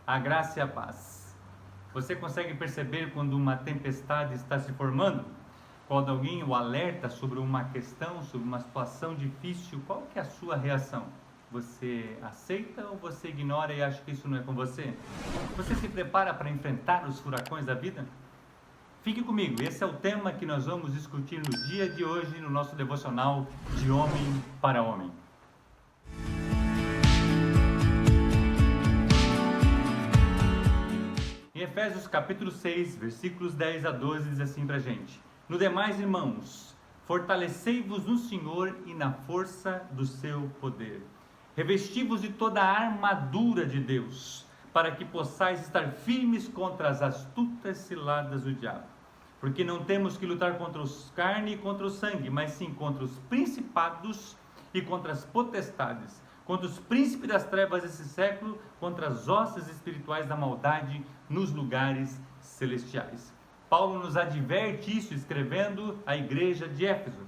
A graça e a paz. Você consegue perceber quando uma tempestade está se formando? Quando alguém o alerta sobre uma questão, sobre uma situação difícil, qual que é a sua reação? Você aceita ou você ignora e acha que isso não é com você? Você se prepara para enfrentar os furacões da vida? Fique comigo, esse é o tema que nós vamos discutir no dia de hoje no nosso devocional de Homem para Homem. Em Efésios capítulo 6, versículos 10 a 12, diz assim pra gente: No demais, irmãos, fortalecei-vos no Senhor e na força do seu poder. Revesti-vos de toda a armadura de Deus, para que possais estar firmes contra as astutas ciladas do diabo. Porque não temos que lutar contra os carne e contra o sangue, mas sim contra os principados e contra as potestades, contra os príncipes das trevas desse século, contra as hostes espirituais da maldade nos lugares celestiais. Paulo nos adverte isso escrevendo à igreja de Éfeso.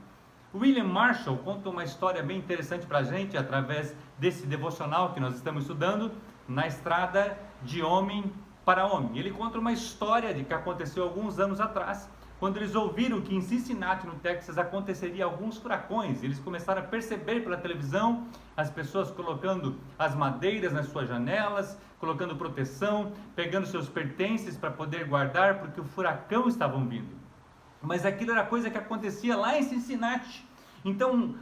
William Marshall conta uma história bem interessante para a gente através desse devocional que nós estamos estudando na estrada de Homem para Homem. Ele conta uma história de que aconteceu alguns anos atrás, quando eles ouviram que em Cincinnati, no Texas, aconteceria alguns furacões. Eles começaram a perceber pela televisão as pessoas colocando as madeiras nas suas janelas, colocando proteção, pegando seus pertences para poder guardar, porque o furacão estava vindo. Mas aquilo era coisa que acontecia lá em Cincinnati. Então,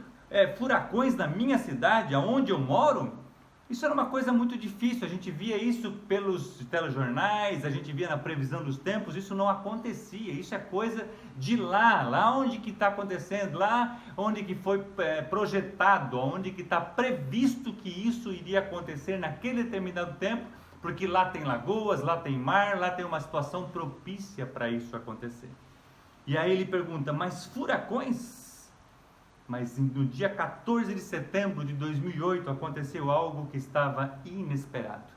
furacões na minha cidade, aonde eu moro, isso era uma coisa muito difícil. A gente via isso pelos telejornais, a gente via na previsão dos tempos, isso não acontecia. Isso é coisa de lá onde que está acontecendo, lá onde que foi projetado, onde que está previsto que isso iria acontecer naquele determinado tempo, porque lá tem lagoas, lá tem mar, lá tem uma situação propícia para isso acontecer. E aí ele pergunta, mas furacões? Mas no dia 14 de setembro de 2008 aconteceu algo que estava inesperado.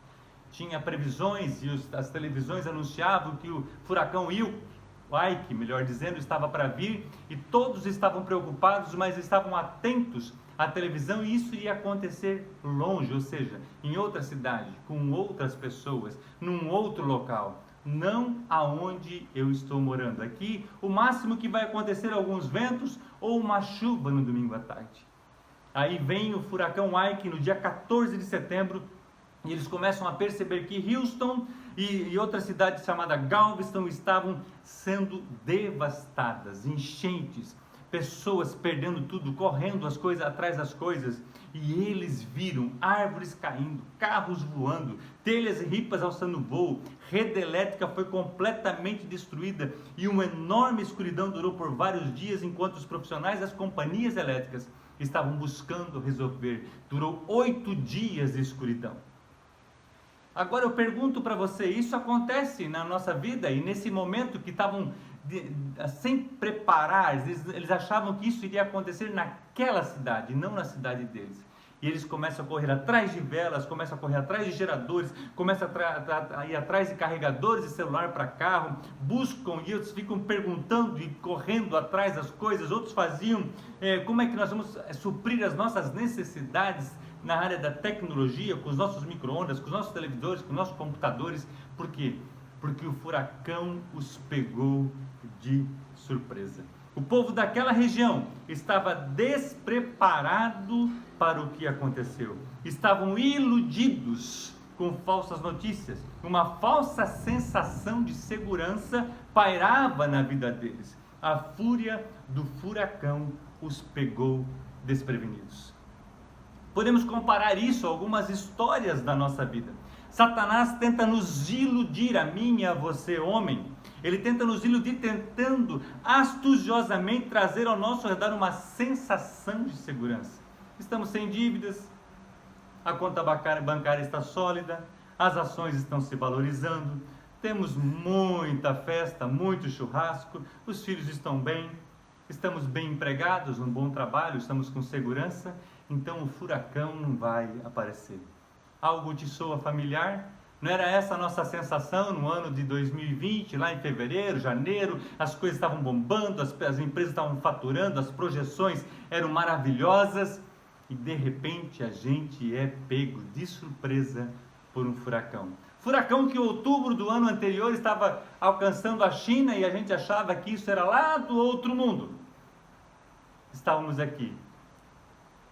Tinha previsões e as televisões anunciavam que o furacão Ike, melhor dizendo, estava para vir, e todos estavam preocupados, mas estavam atentos à televisão, e isso ia acontecer longe, ou seja, em outra cidade, com outras pessoas, num outro local. Não aonde eu estou morando. Aqui, o máximo que vai acontecer é alguns ventos ou uma chuva no domingo à tarde. Aí vem o furacão Ike no dia 14 de setembro e eles começam a perceber que Houston e outra cidade chamada Galveston estavam sendo devastadas, enchentes, pessoas perdendo tudo, correndo atrás das coisas, e eles viram árvores caindo, carros voando, telhas e ripas alçando voo, rede elétrica foi completamente destruída e uma enorme escuridão durou por vários dias enquanto os profissionais das companhias elétricas estavam buscando resolver. Durou 8 dias de escuridão. Agora eu pergunto para você, isso acontece na nossa vida e nesse momento que estavam sem preparar, eles achavam que isso iria acontecer naquela cidade, não na cidade deles. E eles começam a correr atrás de velas, começam a correr atrás de geradores, começam a ir atrás de carregadores de celular para carro, buscam e outros ficam perguntando e correndo atrás das coisas. Outros faziam, como é que nós vamos suprir as nossas necessidades na área da tecnologia, com os nossos micro-ondas, com os nossos televisores, com os nossos computadores. Por quê? Porque o furacão os pegou de surpresa. O povo daquela região estava despreparado para o que aconteceu. Estavam iludidos com falsas notícias. Uma falsa sensação de segurança pairava na vida deles. A fúria do furacão os pegou desprevenidos. Podemos comparar isso a algumas histórias da nossa vida. Satanás tenta nos iludir, a mim e a você, homem. Ele tenta nos iludir, tentando astuciosamente trazer ao nosso redor uma sensação de segurança. Estamos sem dívidas, a conta bancária está sólida, as ações estão se valorizando, temos muita festa, muito churrasco, os filhos estão bem, estamos bem empregados, um bom trabalho, estamos com segurança, então o furacão não vai aparecer. Algo te soa familiar? Não era essa a nossa sensação no ano de 2020, lá em fevereiro, janeiro, as coisas estavam bombando, as empresas estavam faturando, as projeções eram maravilhosas e de repente a gente é pego de surpresa por um furacão. Furacão que em outubro do ano anterior estava alcançando a China e a gente achava que isso era lá do outro mundo. Estávamos aqui.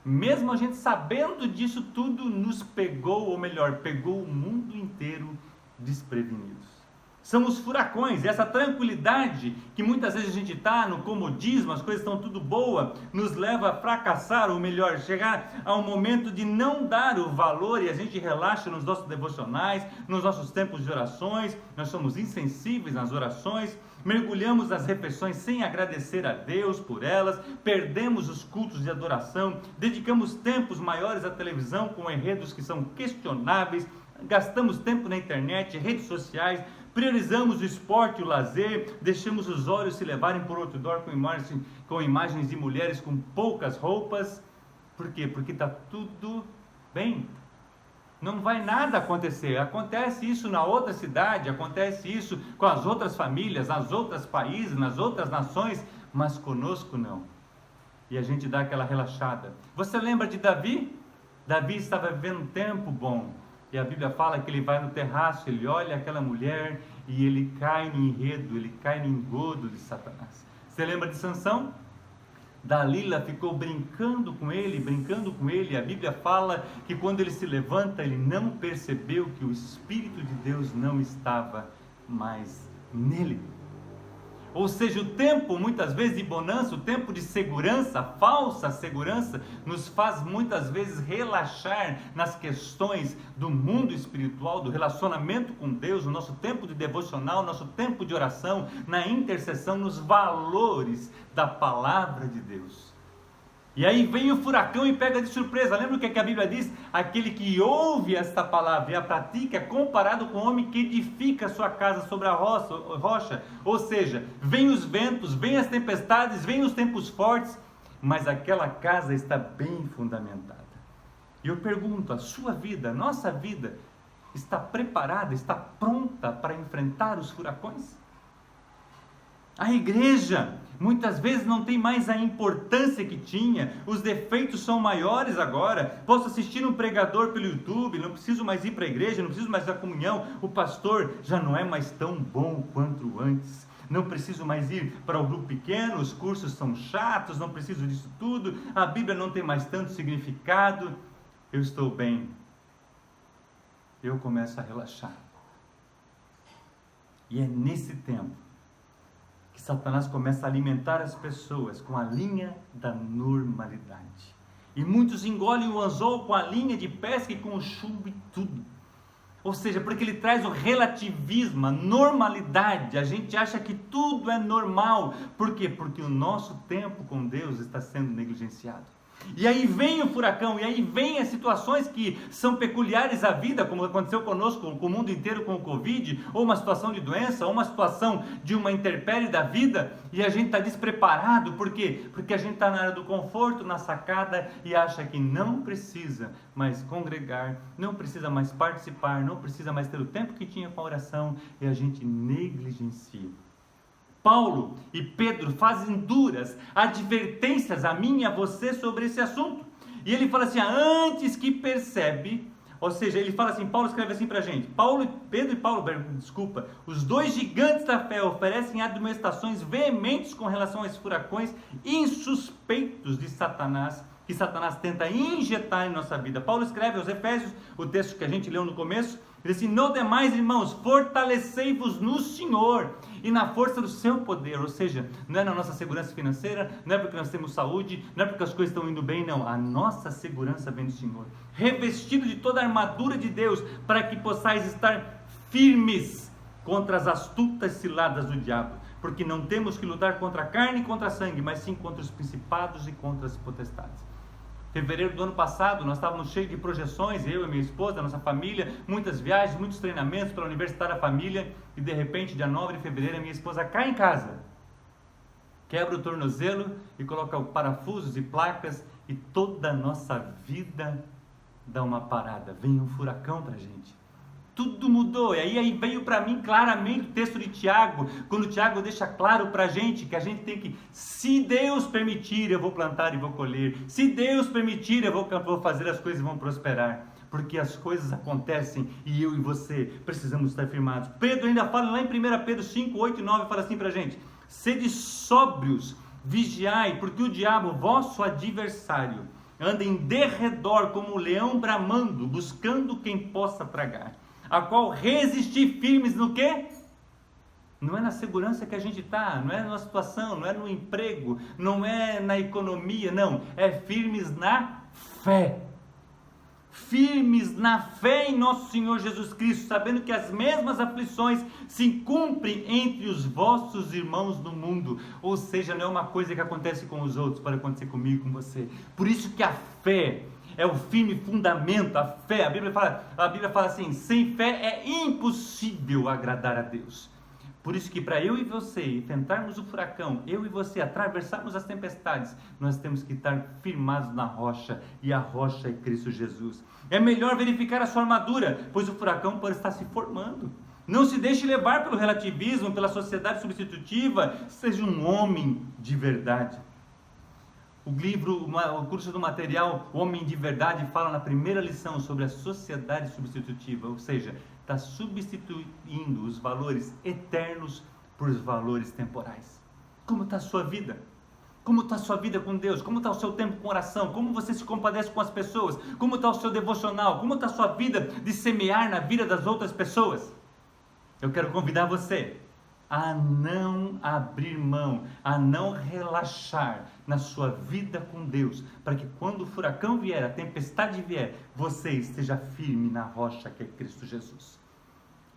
Mesmo a gente sabendo disso tudo, nos pegou, ou melhor, pegou o mundo inteiro desprevenidos. São os furacões, essa tranquilidade que muitas vezes a gente está no comodismo, as coisas estão tudo boa, nos leva a fracassar, ou melhor, chegar a um momento de não dar o valor e a gente relaxa nos nossos devocionais, nos nossos tempos de orações, nós somos insensíveis nas orações, mergulhamos nas refeições sem agradecer a Deus por elas, perdemos os cultos de adoração, dedicamos tempos maiores à televisão com enredos que são questionáveis, gastamos tempo na internet, redes sociais, priorizamos o esporte e o lazer, deixamos os olhos se levarem por outdoor com imagens de mulheres com poucas roupas. Por quê? Porque está tudo bem. Não vai nada acontecer. Acontece isso na outra cidade, acontece isso com as outras famílias, nas outros países, nas outras nações, mas conosco não. E a gente dá aquela relaxada. Você lembra de Davi? Davi estava vivendo um tempo bom. E a Bíblia fala que ele vai no terraço, ele olha aquela mulher e ele cai no enredo, ele cai no engodo de Satanás. Você lembra de Sansão? Dalila ficou brincando com ele. A Bíblia fala que quando ele se levanta, ele não percebeu que o Espírito de Deus não estava mais nele. Ou seja, o tempo muitas vezes de bonança, o tempo de segurança, falsa segurança, nos faz muitas vezes relaxar nas questões do mundo espiritual, do relacionamento com Deus, no nosso tempo de devocional, nosso tempo de oração, na intercessão, nos valores da palavra de Deus. E aí vem o furacão e pega de surpresa. Lembra o que a Bíblia diz? Aquele que ouve esta palavra e a pratica é comparado com o homem que edifica a sua casa sobre a rocha. Ou seja, vem os ventos, vem as tempestades, vem os tempos fortes, mas aquela casa está bem fundamentada. E eu pergunto, a sua vida, a nossa vida, está preparada, está pronta para enfrentar os furacões? A igreja muitas vezes não tem mais a importância que tinha, os defeitos são maiores agora. Posso assistir um pregador pelo YouTube, não preciso mais ir para a igreja, não preciso mais da comunhão, o pastor já não é mais tão bom quanto antes. Não preciso mais ir para o grupo pequeno, os cursos são chatos, não preciso disso tudo, a Bíblia não tem mais tanto significado. Eu estou bem. Eu começo a relaxar. E é nesse tempo que Satanás começa a alimentar as pessoas com a linha da normalidade. E muitos engolem o anzol com a linha de pesca e com o chumbo e tudo. Ou seja, porque ele traz o relativismo, a normalidade. A gente acha que tudo é normal. Por quê? Porque o nosso tempo com Deus está sendo negligenciado. E aí vem o furacão, e aí vem as situações que são peculiares à vida, como aconteceu conosco, com o mundo inteiro com o Covid, ou uma situação de doença, ou uma situação de uma intempérie da vida, e a gente está despreparado. Por quê? Porque a gente está na área do conforto, na sacada, e acha que não precisa mais congregar, não precisa mais participar, não precisa mais ter o tempo que tinha com a oração, e a gente negligencia. Paulo e Pedro fazem duras advertências a mim e a você sobre esse assunto. E ele fala assim, antes que percebe, ou seja, ele fala assim, Paulo escreve assim pra gente, os dois gigantes da fé oferecem admoestações veementes com relação a esses furacões insuspeitos de Satanás, que Satanás tenta injetar em nossa vida. Paulo escreve aos Efésios, o texto que a gente leu no começo, ele diz assim, no demais, irmãos, fortalecei-vos no Senhor e na força do seu poder. Ou seja, não é na nossa segurança financeira, não é porque nós temos saúde, não é porque as coisas estão indo bem, não. A nossa segurança vem do Senhor. Revestido de toda a armadura de Deus, para que possais estar firmes contra as astutas ciladas do diabo. Porque não temos que lutar contra a carne e contra a sangue, mas sim contra os principados e contra as potestades. Fevereiro do ano passado, nós estávamos cheios de projeções, eu e minha esposa, nossa família, muitas viagens, muitos treinamentos para a Universidade da Família, e de repente, dia 9 de fevereiro, a minha esposa cai em casa, quebra o tornozelo e coloca parafusos e placas, e toda a nossa vida dá uma parada, vem um furacão para a gente. Tudo mudou, e aí veio para mim claramente o texto de Tiago, quando Tiago deixa claro para a gente que a gente tem que, se Deus permitir, eu vou plantar e vou colher, se Deus permitir, eu vou fazer as coisas e vão prosperar, porque as coisas acontecem e eu e você precisamos estar firmados. Pedro ainda fala lá em 1 Pedro 5, 8 e 9, fala assim pra gente: sede sóbrios, vigiai, porque o diabo, vosso adversário, anda em derredor como um leão bramando, buscando quem possa tragar, a qual resistir firmes no quê? Não é na segurança que a gente está, não é na situação, não é no emprego, não é na economia, não. É firmes na fé. Firmes na fé em nosso Senhor Jesus Cristo, sabendo que as mesmas aflições se cumprem entre os vossos irmãos no mundo. Ou seja, não é uma coisa que acontece com os outros, pode acontecer comigo, com você. Por isso que a fé é o firme fundamento, a fé. A Bíblia fala assim: sem fé é impossível agradar a Deus. Por isso que para eu e você enfrentarmos o furacão, eu e você atravessarmos as tempestades, nós temos que estar firmados na rocha, e a rocha é Cristo Jesus. É melhor verificar a sua armadura, pois o furacão pode estar se formando. Não se deixe levar pelo relativismo, pela sociedade substitutiva, seja um homem de verdade. O curso do material O Homem de Verdade fala na primeira lição sobre a sociedade substitutiva, ou seja, está substituindo os valores eternos por valores temporais. Como está a sua vida? Como está a sua vida com Deus? Como está o seu tempo com oração? Como você se compadece com as pessoas? Como está o seu devocional? Como está a sua vida de semear na vida das outras pessoas? Eu quero convidar você a não abrir mão, a não relaxar na sua vida com Deus, para que quando o furacão vier, a tempestade vier, você esteja firme na rocha que é Cristo Jesus.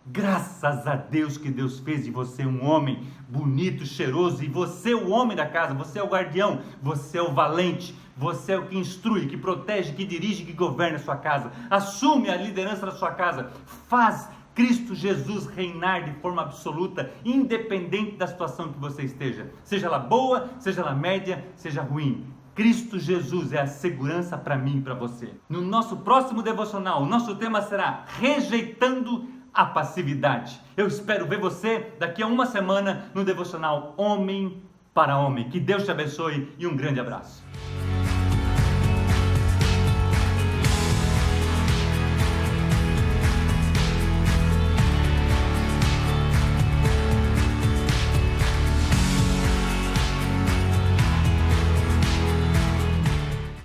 Graças a Deus que Deus fez de você um homem bonito, cheiroso, e você o homem da casa, você é o guardião, você é o valente, você é o que instrui, que protege, que dirige, que governa a sua casa. Assume a liderança da sua casa, faz Cristo Jesus reinar de forma absoluta, independente da situação que você esteja, seja ela boa, seja ela média, seja ruim. Cristo Jesus é a segurança para mim e para você. No nosso próximo devocional, o nosso tema será rejeitando a passividade. Eu espero ver você daqui a uma semana no devocional Homem para Homem. Que Deus te abençoe e um grande abraço.